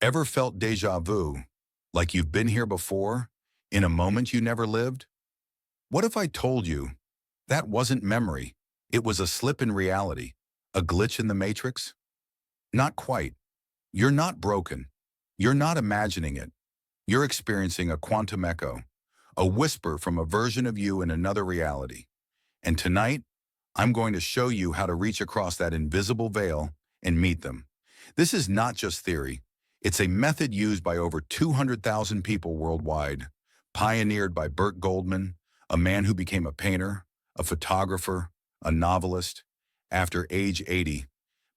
Ever felt déjà vu, like you've been here before, in a moment you never lived? What if I told you that wasn't memory? It was a slip in reality, a glitch in the matrix? Not quite. You're not broken. You're not imagining it. You're experiencing a quantum echo, a whisper from a version of you in another reality. And tonight, I'm going to show you how to reach across that invisible veil and meet them. This is not just theory. It's a method used by over 200,000 people worldwide, pioneered by Burt Goldman, a man who became a painter, a photographer, a novelist, after age 80,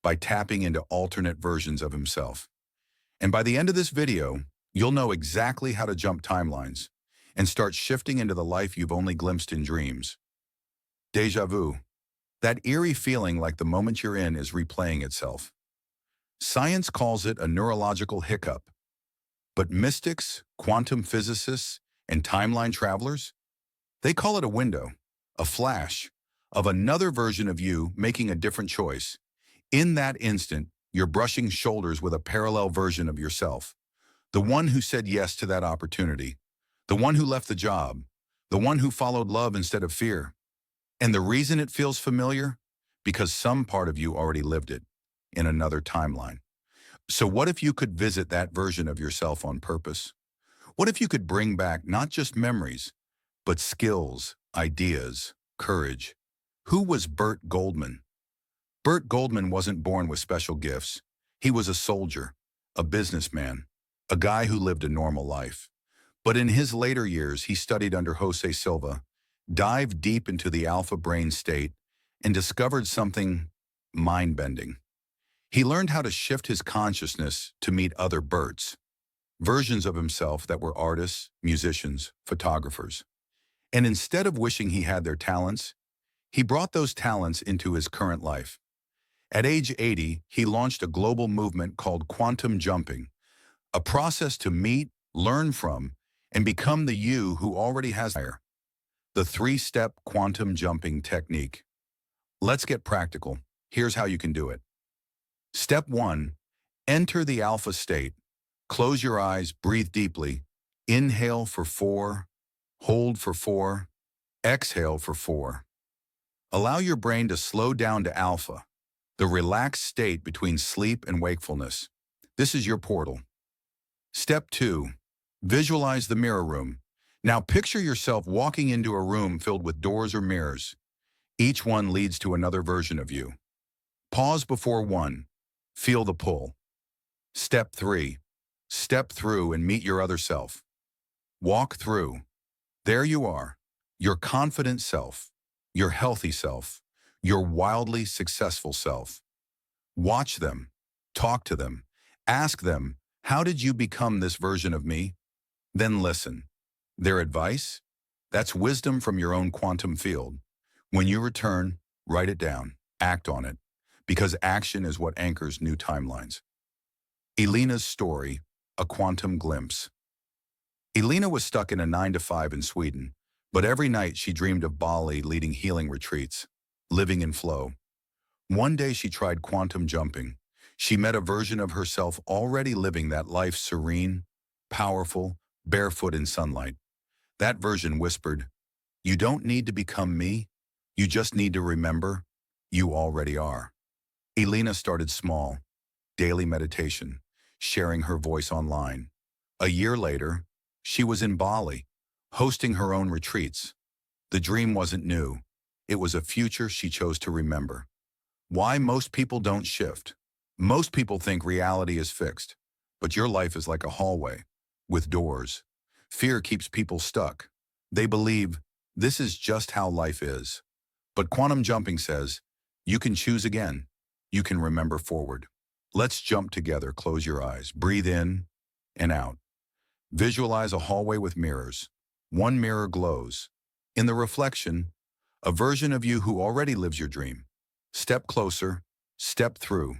by tapping into alternate versions of himself. And by the end of this video, you'll know exactly how to jump timelines and start shifting into the life you've only glimpsed in dreams. Déjà vu. That eerie feeling like the moment you're in is replaying itself. Science calls it a neurological hiccup, but mystics, quantum physicists, and timeline travelers, they call it a window, a flash, of another version of you making a different choice. In that instant, you're brushing shoulders with a parallel version of yourself, the one who said yes to that opportunity, the one who left the job, the one who followed love instead of fear. And the reason it feels familiar? Because some part of you already lived it in another timeline. So what if you could visit that version of yourself on purpose? What if you could bring back not just memories, but skills, ideas, courage? Who was Burt Goldman? Burt Goldman wasn't born with special gifts. He was a soldier, a businessman, a guy who lived a normal life. But in his later years, he studied under Jose Silva, dived deep into the alpha brain state, and discovered something mind-bending. He learned how to shift his consciousness to meet other Burts, versions of himself that were artists, musicians, photographers. And instead of wishing he had their talents, he brought those talents into his current life. At age 80, he launched a global movement called quantum jumping, a process to meet, learn from, and become the you who already has higher. The three-step quantum jumping technique. Let's get practical. Here's how you can do it. Step 1, enter the alpha state. Close your eyes, breathe deeply. Inhale for 4, hold for 4, exhale for 4. Allow your brain to slow down to alpha, the relaxed state between sleep and wakefulness. This is your portal. Step 2, visualize the mirror room. Now picture yourself walking into a room filled with doors or mirrors. Each one leads to another version of you. Pause before one. Feel the pull. Step 3, step through and meet your other self. Walk through. There you are, your confident self, your healthy self, your wildly successful self. Watch them, talk to them, ask them, how did you become this version of me? Then listen. Their advice? That's wisdom from your own quantum field. When you return, write it down, act on it, because action is what anchors new timelines. Elina's story, a quantum glimpse. Elina was stuck in a 9-to-5 in Sweden, but every night she dreamed of Bali leading healing retreats, living in flow. One day she tried quantum jumping. She met a version of herself already living that life serene, powerful, barefoot in sunlight. That version whispered, "You don't need to become me. You just need to remember you already are." Elina started small, daily meditation, sharing her voice online. A year later, she was in Bali, hosting her own retreats. The dream wasn't new. It was a future she chose to remember. Why most people don't shift? Most people think reality is fixed, but your life is like a hallway with doors. Fear keeps people stuck. They believe this is just how life is. But quantum jumping says, you can choose again. You can remember forward. Let's jump together. Close your eyes. Breathe in and out. Visualize a hallway with mirrors. One mirror glows. In the reflection, a version of you who already lives your dream. Step closer. Step through.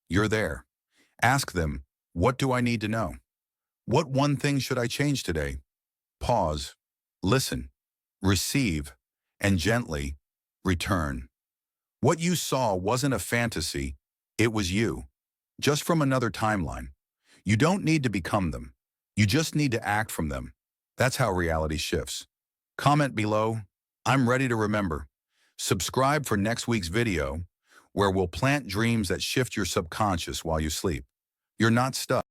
You're there. Ask them, what do I need to know? What one thing should I change today? Pause, listen, receive, and gently return. What you saw wasn't a fantasy, it was you, just from another timeline. You don't need to become them. You just need to act from them. That's how reality shifts. Comment below, I'm ready to remember. Subscribe for next week's video, where we'll plant dreams that shift your subconscious while you sleep. You're not stuck.